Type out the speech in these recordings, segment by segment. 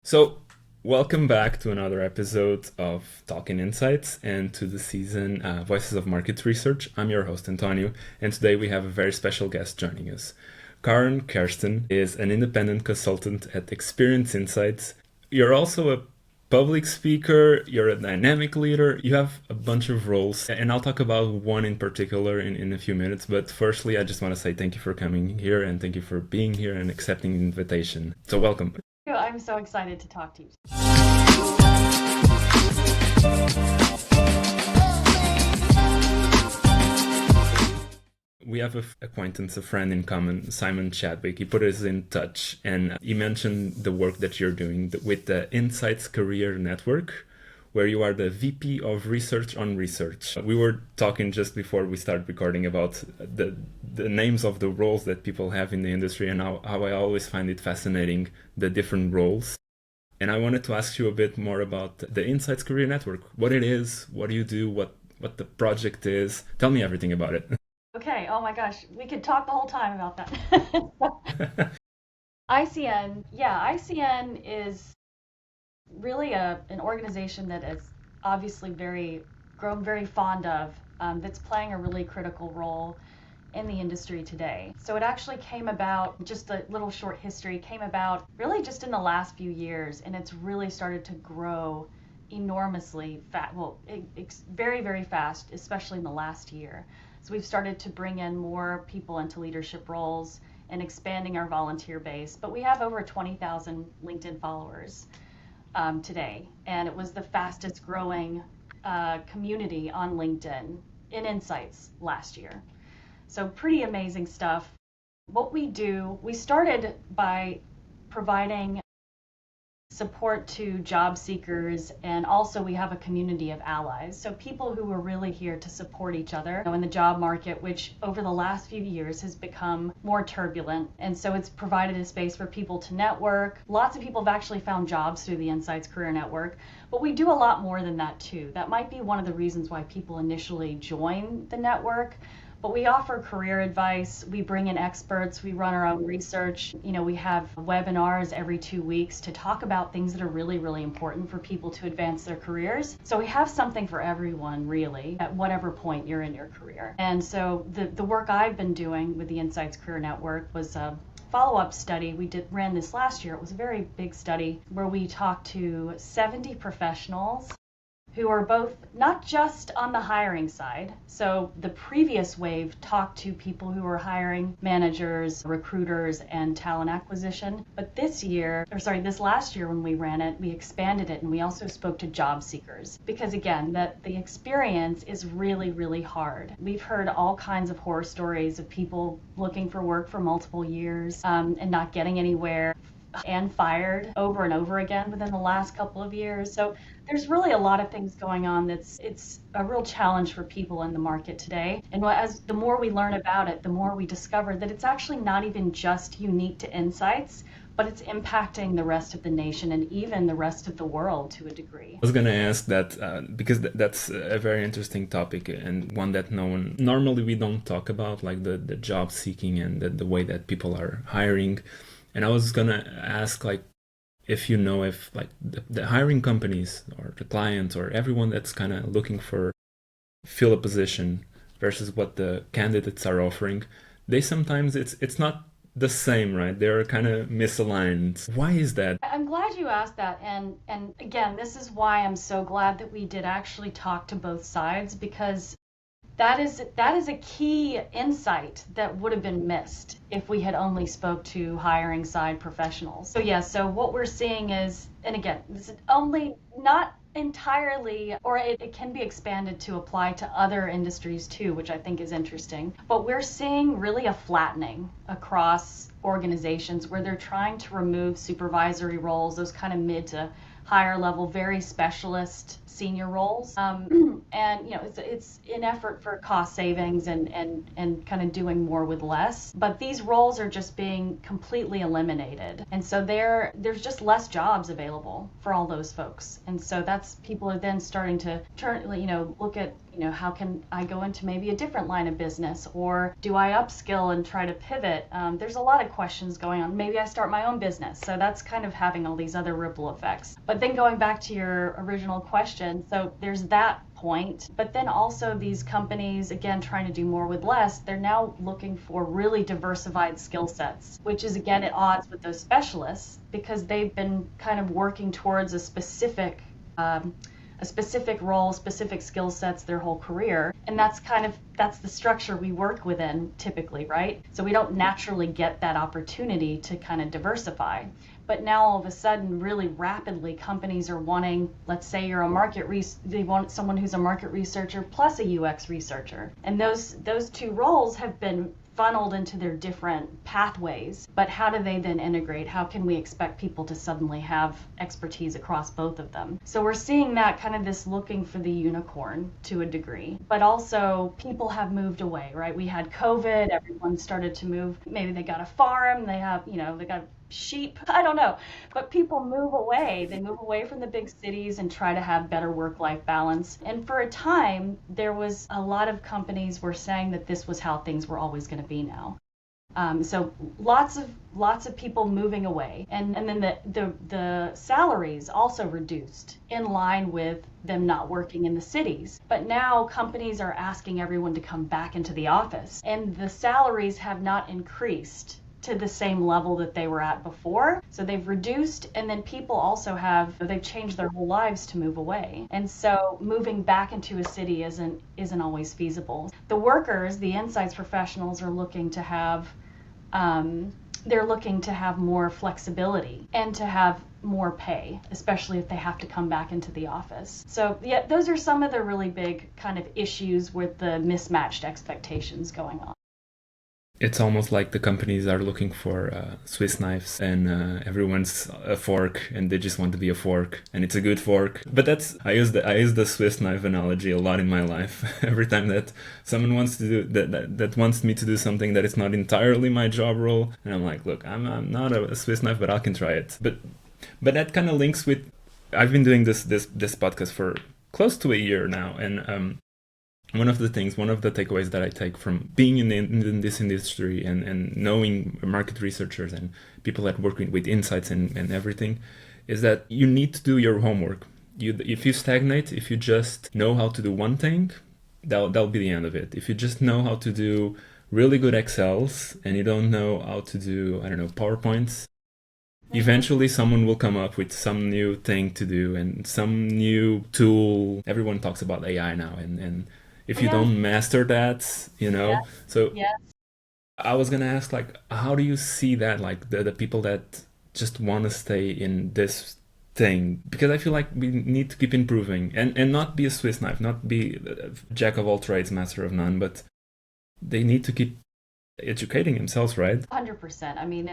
So, welcome back to another episode of Talking Insights and to the season Voices of Market Research. I'm your host, António, and today we have a very special guest joining us. Kahren Kersten is an independent consultant at Experience Insights. You're also a public speaker, you're a dynamic leader, you have a bunch of roles, and I'll talk about one in particular in a few minutes. But firstly, I just want to say thank you for coming here and thank you for being here and accepting the invitation. So, welcome. I'm so excited to talk to you. We have an acquaintance, a friend in common, Simon Chadwick. He put us in touch and he mentioned the work that you're doing with the Insights Career Network, where you are the VP of Research on Research. We were talking just before we started recording about the names of the roles that people have in the industry and how I always find it fascinating, the different roles. And I wanted to ask you a bit more about the Insights Career Network, what it is, what do you do, what the project is. Tell me everything about it. Okay, oh my gosh, we could talk the whole time about that. ICN is really an organization that is obviously grown very fond of, that's playing a really critical role in the industry today. So it actually came about, just a little short history, came about really just in the last few years, and it's really started to grow enormously very, very fast, especially in the last year. So we've started to bring in more people into leadership roles and expanding our volunteer base. But we have over 20,000 LinkedIn followers today, and it was the fastest growing community on LinkedIn in Insights last year. So pretty amazing stuff. What we do, we started by providing support to job seekers, and also we have a community of allies. So people who are really here to support each other in the job market, which over the last few years has become more turbulent. And so it's provided a space for people to network. Lots of people have actually found jobs through the Insights Career Network, but we do a lot more than that too. That might be one of the reasons why people initially join the network. But we offer career advice, we bring in experts, we run our own research. We have webinars every 2 weeks to talk about things that are really, really important for people to advance their careers. So we have something for everyone, really, at whatever point you're in your career. And so the work I've been doing with the Insights Career Network was a follow-up study. Ran this last year. It was a very big study where we talked to 70 professionals who are both not just on the hiring side. So the previous wave talked to people who were hiring managers, recruiters, and talent acquisition. But this last year when we ran it, we expanded it and we also spoke to job seekers. Because again, the experience is really, really hard. We've heard all kinds of horror stories of people looking for work for multiple years and not getting anywhere, and fired over and over again within the last couple of years. So there's really a lot of things going on it's a real challenge for people in the market today. And as the more we learn about it, the more we discover that it's actually not even just unique to Insights, but it's impacting the rest of the nation and even the rest of the world to a degree. I was going to ask that because that's a very interesting topic and one that normally we don't talk about, like the job seeking and the way that people are hiring. And I was going to ask, if the hiring companies or the clients or everyone that's kind of looking for fill a position versus what the candidates are offering, they sometimes it's not the same, right? They're kind of misaligned. Why is that? I'm glad you asked that. And again, this is why I'm so glad that we did actually talk to both sides, because that is a key insight that would have been missed if we had only spoke to hiring side professionals. So what we're seeing is, and again, this is only not entirely, or it can be expanded to apply to other industries too, which I think is interesting. But we're seeing really a flattening across organizations where they're trying to remove supervisory roles, those kind of mid to higher level, very specialist senior roles. And it's an effort for cost savings and kind of doing more with less. But these roles are just being completely eliminated. And so there's just less jobs available for all those folks. And so people are then starting to look at how can I go into maybe a different line of business, or do I upskill and try to pivot? There's a lot of questions going on. Maybe I start my own business. So that's kind of having all these other ripple effects. But then going back to your original question, so there's that point, but then also these companies, again, trying to do more with less, they're now looking for really diversified skill sets, which is again at odds with those specialists because they've been kind of working towards a specific role, specific skill sets their whole career. And that's the structure we work within typically, right? So we don't naturally get that opportunity to kind of diversify. But now all of a sudden, really rapidly, companies are wanting, let's say you're they want someone who's a market researcher plus a UX researcher. And those two roles have been funneled into their different pathways. But how do they then integrate? How can we expect people to suddenly have expertise across both of them? So we're seeing that kind of this looking for the unicorn to a degree. But also people have moved away, right? We had COVID, everyone started to move. Maybe they got a farm, they got sheep, I don't know, but people move away. They move away from the big cities and try to have better work-life balance. And for a time, there was a lot of companies were saying that this was how things were always going to be now. So lots of people moving away, and then the salaries also reduced in line with them not working in the cities. But now companies are asking everyone to come back into the office, and the salaries have not increased to the same level that they were at before. So they've reduced, and then people also they've changed their whole lives to move away. And so moving back into a city isn't always feasible. The workers, the insights professionals are looking to have more flexibility and to have more pay, especially if they have to come back into the office. So yeah, those are some of the really big kind of issues with the mismatched expectations going on. It's almost like the companies are looking for Swiss knives, and everyone's a fork, and they just want to be a fork, and it's a good fork. But I use the Swiss knife analogy a lot in my life. Every time that someone wants to do that wants me to do something that is not entirely my job role, and I'm like, look, I'm not a Swiss knife, but I can try it. But that kind of links with I've been doing this podcast for close to a year now, and one of the takeaways that I take from being in this industry and knowing market researchers and people that work with insights and everything is that you need to do your homework. If you stagnate, if you just know how to do one thing, that'll be the end of it. If you just know how to do really good Excels and you don't know how to do, I don't know, PowerPoints, eventually someone will come up with some new thing to do and some new tool. Everyone talks about AI now, and if you don't master that, so I was gonna ask, like, how do you see that, like the people that just want to stay in this thing? Because I feel like we need to keep improving and not be a Swiss knife, not be a jack of all trades, master of none, but they need to keep educating themselves, right? 100%. I mean,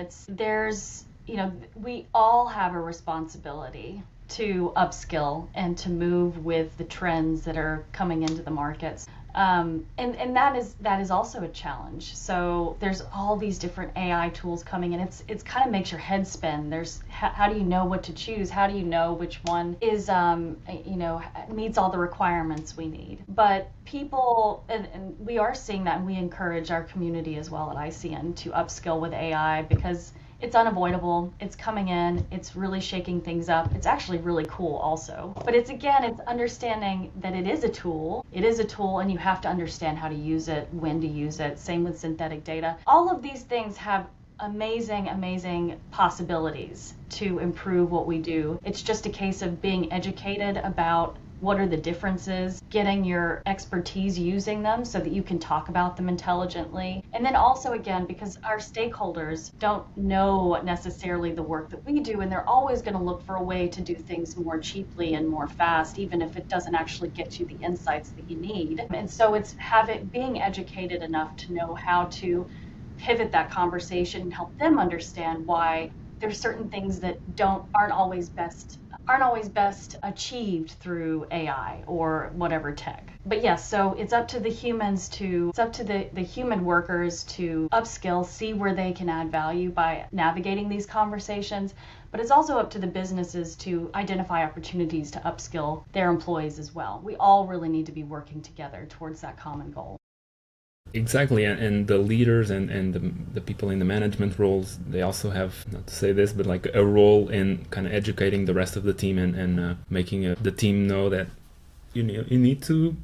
we all have a responsibility to upskill and to move with the trends that are coming into the markets. And that is also a challenge. So there's all these different AI tools coming, and it's kind of makes your head spin. There's how do you know what to choose? How do you know which one is meets all the requirements we need? But people, and we are seeing that, and we encourage our community as well at ICN to upskill with AI because it's unavoidable. It's coming in. It's really shaking things up. It's actually really cool also. But it's understanding that it is a tool. It is a tool, and you have to understand how to use it, when to use it. Same with synthetic data. All of these things have amazing possibilities to improve what we do. It's just a case of being educated about what are the differences, getting your expertise using them so that you can talk about them intelligently. And then also, again, because our stakeholders don't know necessarily the work that we do, and they're always going to look for a way to do things more cheaply and more fast, even if it doesn't actually get you the insights that you need. And so it's being educated enough to know how to pivot that conversation and help them understand why there's certain things that aren't always best achieved through AI or whatever tech. But yes, so it's up to the human workers to upskill, see where they can add value by navigating these conversations, But it's also up to the businesses to identify opportunities to upskill their employees as well. We all really need to be working together towards that common goal. Exactly, and the leaders and the people in the management roles, they also have, not to say this, but like a role in kind of educating the rest of the team and making the team know that you need to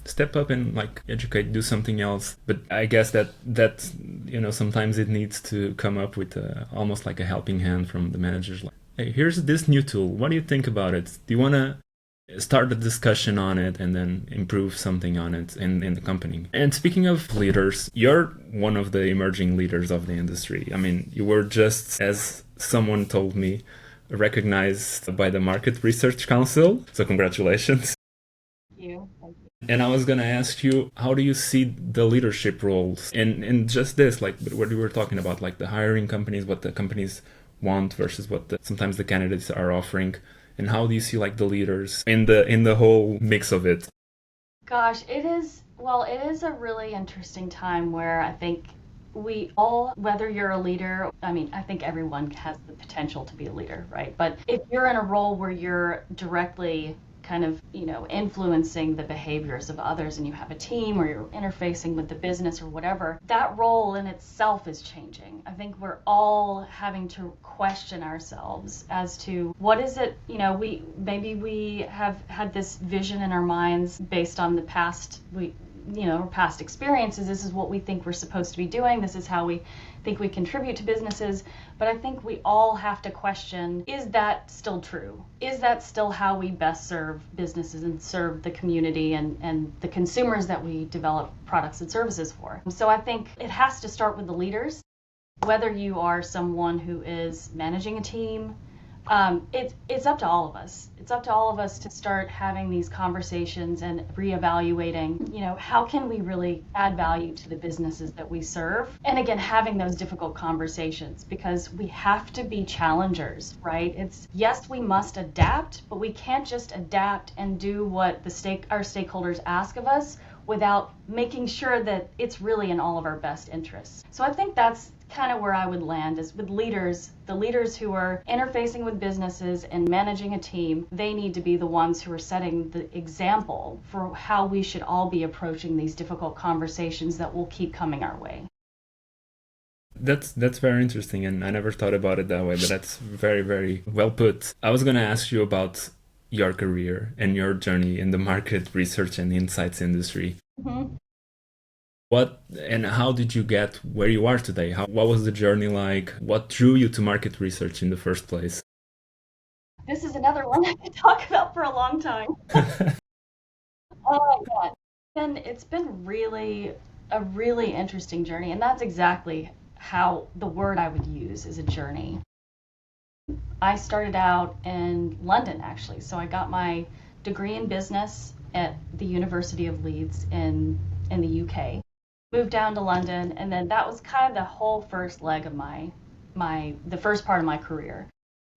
step up and like educate, do something else. But I guess that sometimes it needs to come up with almost like a helping hand from the managers, like, hey, here's this new tool, what do you think about it? Do you want to start a discussion on it and then improve something on it in the company? And speaking of leaders, you're one of the emerging leaders of the industry. I mean, you were just, as someone told me, recognized by the Market Research Council, so congratulations. Thank you. And I was going to ask you, how do you see the leadership roles in just this, like what you were talking about, like the hiring companies, what the companies want versus what sometimes the candidates are offering, and how do you see like the leaders in the whole mix of it? Gosh, it is a really interesting time where I think we all, whether you're a leader, I mean, I think everyone has the potential to be a leader, right? But if you're in a role where you're directly kind of, influencing the behaviors of others and you have a team or you're interfacing with the business or whatever, that role in itself is changing. I think we're all having to question ourselves as to what is it, we have had this vision in our minds based on the past, past experiences. This is what we think we're supposed to be doing. This is how we think we contribute to businesses. But I think we all have to question, is that still true? Is that still how we best serve businesses and serve the community and the consumers that we develop products and services for? So I think it has to start with the leaders. Whether you are someone who is managing a team, it's up to all of us. It's up to all of us to start having these conversations and reevaluating, how can we really add value to the businesses that we serve? And again, having those difficult conversations, because we have to be challengers, right? Yes, we must adapt, but we can't just adapt and do what our stakeholders ask of us without making sure that it's really in all of our best interests. So I think that's kind of where I would land, is with leaders, the leaders who are interfacing with businesses and managing a team. They need to be the ones who are setting the example for how we should all be approaching these difficult conversations that will keep coming our way. That's very interesting, and I never thought about it that way, but that's very, very well put. I was going to ask you about your career and your journey in the market research and insights industry. Mm-hmm. What and how did you get where you are today? What was the journey like? What drew you to market research in the first place? This is another one I could talk about for a long time. Oh my God. It's been really a really interesting journey, and that's exactly how the word I would use is a journey. I started out in London, actually. So I got my degree in business at the University of Leeds in the UK. Moved down to London, and then that was kind of the whole first leg of the first part of my career.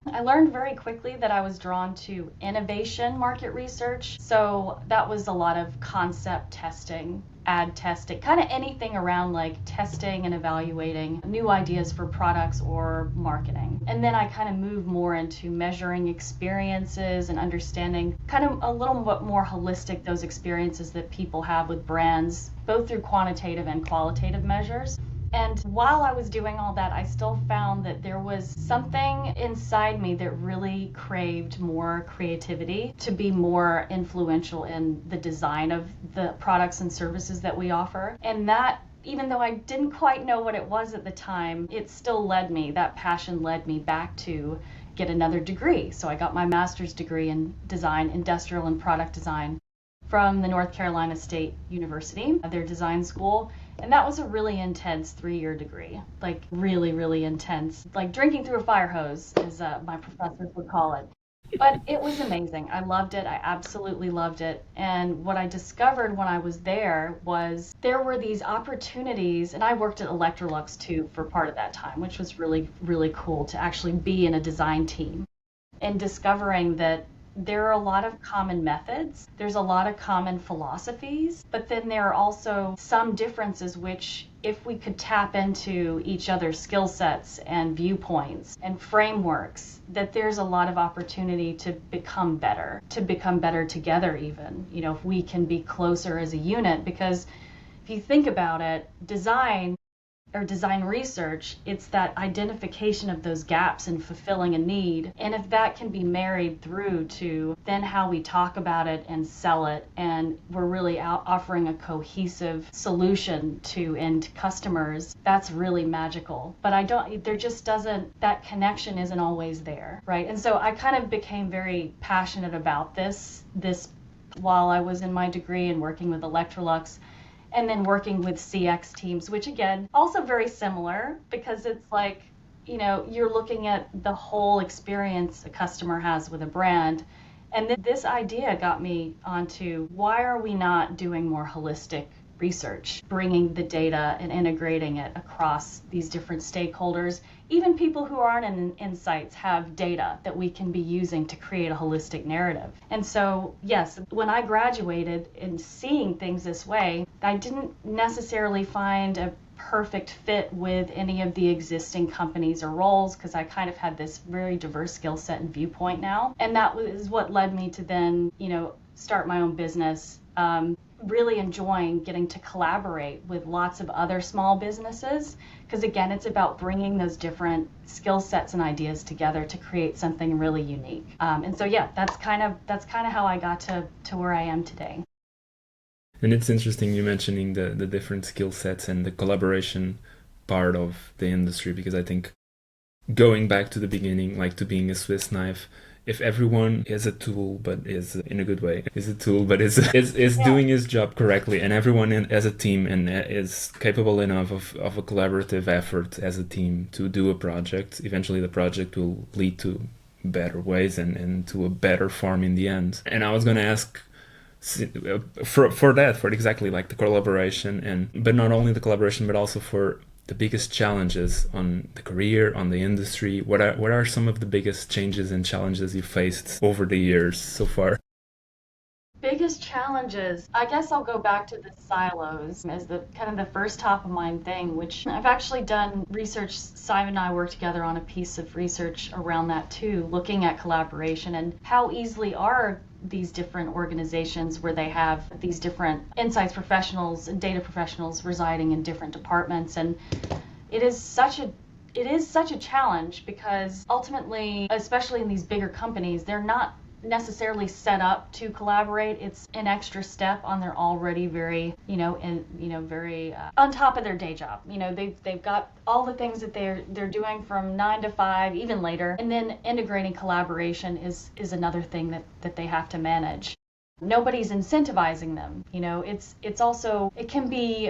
I learned very quickly that I was drawn to innovation market research. So that was a lot of concept testing, ad testing, kind of anything around like testing and evaluating new ideas for products or marketing. And then I kind of moved more into measuring experiences and understanding kind of a little bit more holistic those experiences that people have with brands, both through quantitative and qualitative measures. And while I was doing all that, I still found that there was something inside me that really craved more creativity, to be more influential in the design of the products and services that we offer. And that, even though I didn't quite know what it was at the time, it still that passion led me back to get another degree. So I got my master's degree in design, industrial and product design, from the North Carolina State University, their design school. And that was a really intense 3-year degree, like really, really intense, like drinking through a fire hose, as my professors would call it. But it was amazing. I loved it. I absolutely loved it. And what I discovered when I was there was there were these opportunities, and I worked at Electrolux too for part of that time, which was really, really cool to actually be in a design team, and discovering that there are a lot of common methods, there's a lot of common philosophies, but then there are also some differences which, if we could tap into each other's skill sets and viewpoints and frameworks, that there's a lot of opportunity to become better together even, if we can be closer as a unit. Because if you think about it, design research, it's that identification of those gaps and fulfilling a need. And if that can be married through to then how we talk about it and sell it, and we're really offering a cohesive solution to end customers, that's really magical. But that connection isn't always there, right? And so I kind of became very passionate about this while I was in my degree and working with Electrolux, and then working with CX teams, which again, also very similar, because it's like, you're looking at the whole experience a customer has with a brand. And this idea got me onto, why are we not doing more holistic research, bringing the data and integrating it across these different stakeholders? Even people who aren't in insights have data that we can be using to create a holistic narrative. And so, yes, when I graduated and seeing things this way, I didn't necessarily find a perfect fit with any of the existing companies or roles, because I kind of had this very diverse skill set and viewpoint now. And that was what led me to then, start my own business. Really enjoying getting to collaborate with lots of other small businesses, because again, it's about bringing those different skill sets and ideas together to create something really unique. And so, yeah, that's kind of how I got to where I am today. And it's interesting you mentioning the different skill sets and the collaboration part of the industry, because I think going back to the beginning, like to being a Swiss knife, if everyone is a tool, but is in a good way, is a tool, but is doing his job correctly, and everyone as a team and is capable enough of a collaborative effort as a team to do a project, eventually the project will lead to better ways and to a better form in the end. And I was going to ask for exactly like the collaboration, but not only the collaboration, but also for the biggest challenges on the career, on the industry. What are some of the biggest changes and challenges you faced over the years so far? Biggest challenges, I guess I'll go back to the silos as the kind of the first top of mind thing, which I've actually done research. Simon and I worked together on a piece of research around that too, looking at collaboration and how easily are these different organizations where they have these different insights professionals and data professionals residing in different departments. And it is such a challenge, because ultimately, especially in these bigger companies, they're not necessarily set up to collaborate. It's an extra step on their already very, very on top of their day job. They've got all the things that they're doing from 9 to 5, even later, and then integrating collaboration is another thing that they have to manage. Nobody's incentivizing them. It's also, it can be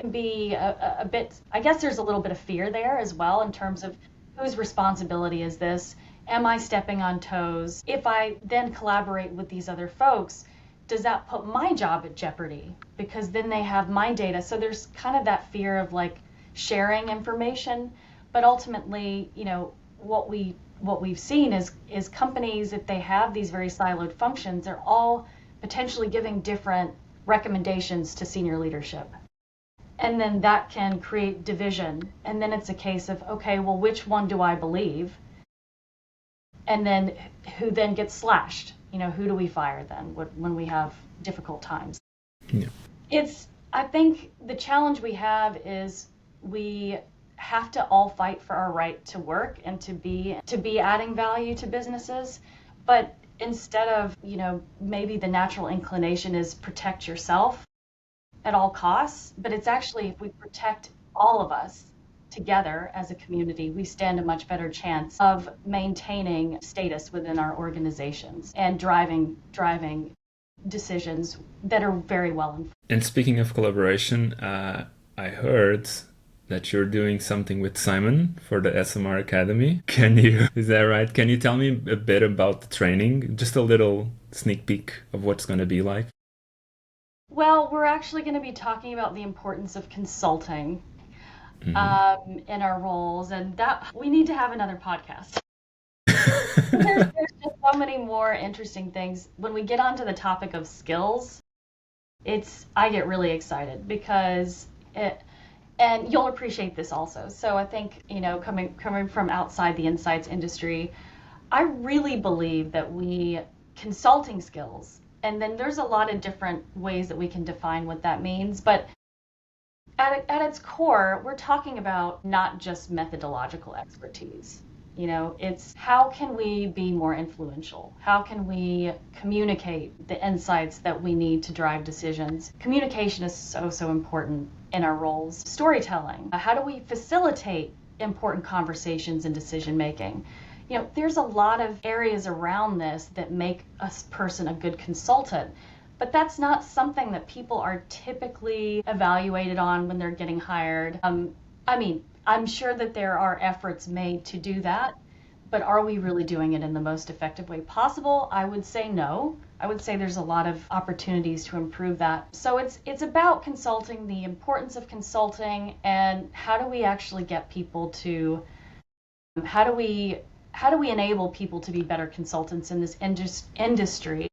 a bit, I guess there's a little bit of fear there as well, in terms of whose responsibility is this? Am I stepping on toes? If I then collaborate with these other folks, does that put my job at jeopardy? Because then they have my data. So there's kind of that fear of like sharing information. But ultimately, what we've seen is companies, if they have these very siloed functions, they're all potentially giving different recommendations to senior leadership. And then that can create division. And then it's a case of, okay, well, which one do I believe? And then who then gets slashed? Who do we fire then when we have difficult times? Yeah. I think the challenge we have is we have to all fight for our right to work and to be adding value to businesses. But instead of, maybe the natural inclination is protect yourself at all costs, but it's actually, if we protect all of us together as a community, we stand a much better chance of maintaining status within our organizations and driving decisions that are very well informed. And speaking of collaboration, I heard that you're doing something with Simon for the SMR Academy. Is that right? Can you tell me a bit about the training? Just a little sneak peek of what's going to be like. Well, we're actually going to be talking about the importance of consulting in our roles, and that we need to have another podcast. there's so many more interesting things. When we get onto the topic of skills, I get really excited because and you'll appreciate this also. So I think, coming from outside the insights industry, I really believe that consulting skills, and then there's a lot of different ways that we can define what that means, but at its core, we're talking about not just methodological expertise. It's how can we be more influential? How can we communicate the insights that we need to drive decisions? Communication is so, so important in our roles. Storytelling. How do we facilitate important conversations and decision making? There's a lot of areas around this that make a person a good consultant. But that's not something that people are typically evaluated on when they're getting hired. I'm sure that there are efforts made to do that, but are we really doing it in the most effective way possible? I would say no. I would say there's a lot of opportunities to improve that. So it's about consulting, the importance of consulting, and how do we actually get people to, how do we enable people to be better consultants in this industry?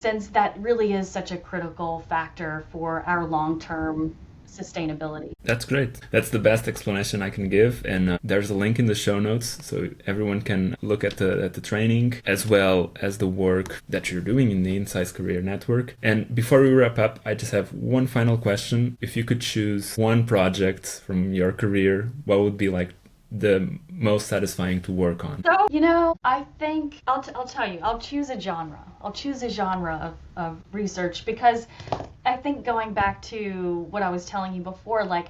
Since that really is such a critical factor for our long-term sustainability. That's great. That's the best explanation I can give. And there's a link in the show notes so everyone can look at the training as well as the work that you're doing in the Insights Career Network. And before we wrap up, I just have one final question. If you could choose one project from your career, what would be like the most satisfying to work on? So, I think I'll tell you, I'll choose a genre. I'll choose a genre of research because I think going back to what I was telling you before, like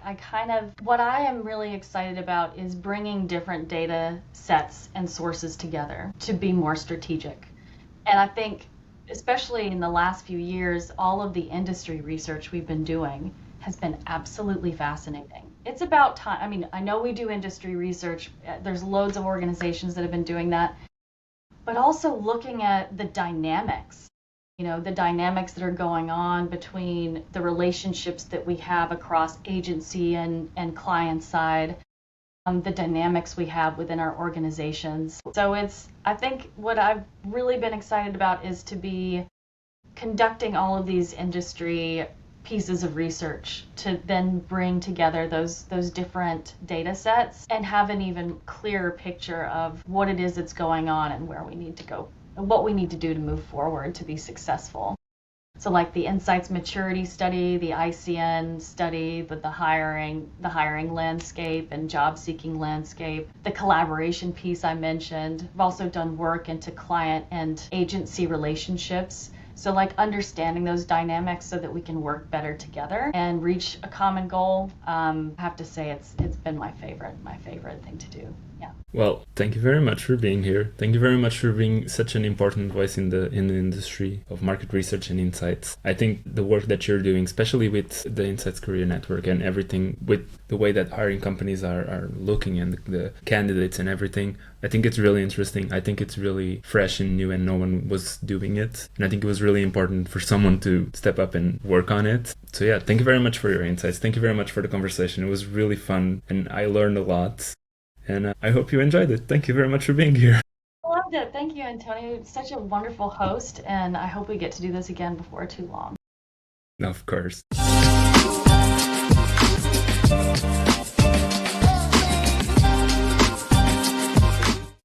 what I am really excited about is bringing different data sets and sources together to be more strategic. And I think, especially in the last few years, all of the industry research we've been doing has been absolutely fascinating. It's about time. I know we do industry research. There's loads of organizations that have been doing that, but also looking at the dynamics, the dynamics that are going on between the relationships that we have across agency and client side, the dynamics we have within our organizations. So I think what I've really been excited about is to be conducting all of these industry pieces of research to then bring together those different data sets and have an even clearer picture of what it is that's going on and where we need to go and what we need to do to move forward to be successful. So like the Insights Maturity Study, the ICN study, the hiring landscape and job seeking landscape, the collaboration piece I mentioned. I've also done work into client and agency relationships. So like understanding those dynamics so that we can work better together and reach a common goal. I have to say it's been my favorite thing to do. Yeah. Well, thank you very much for being here. Thank you very much for being such an important voice in the industry of market research and insights. I think the work that you're doing, especially with the Insights Career Network and everything, with the way that hiring companies are looking and the candidates and everything, I think it's really interesting. I think it's really fresh and new and no one was doing it. And I think it was really important for someone to step up and work on it. So yeah, thank you very much for your insights. Thank you very much for the conversation. It was really fun and I learned a lot. And I hope you enjoyed it. Thank you very much for being here. I loved it. Thank you, António. Such a wonderful host, and I hope we get to do this again before too long. Of course.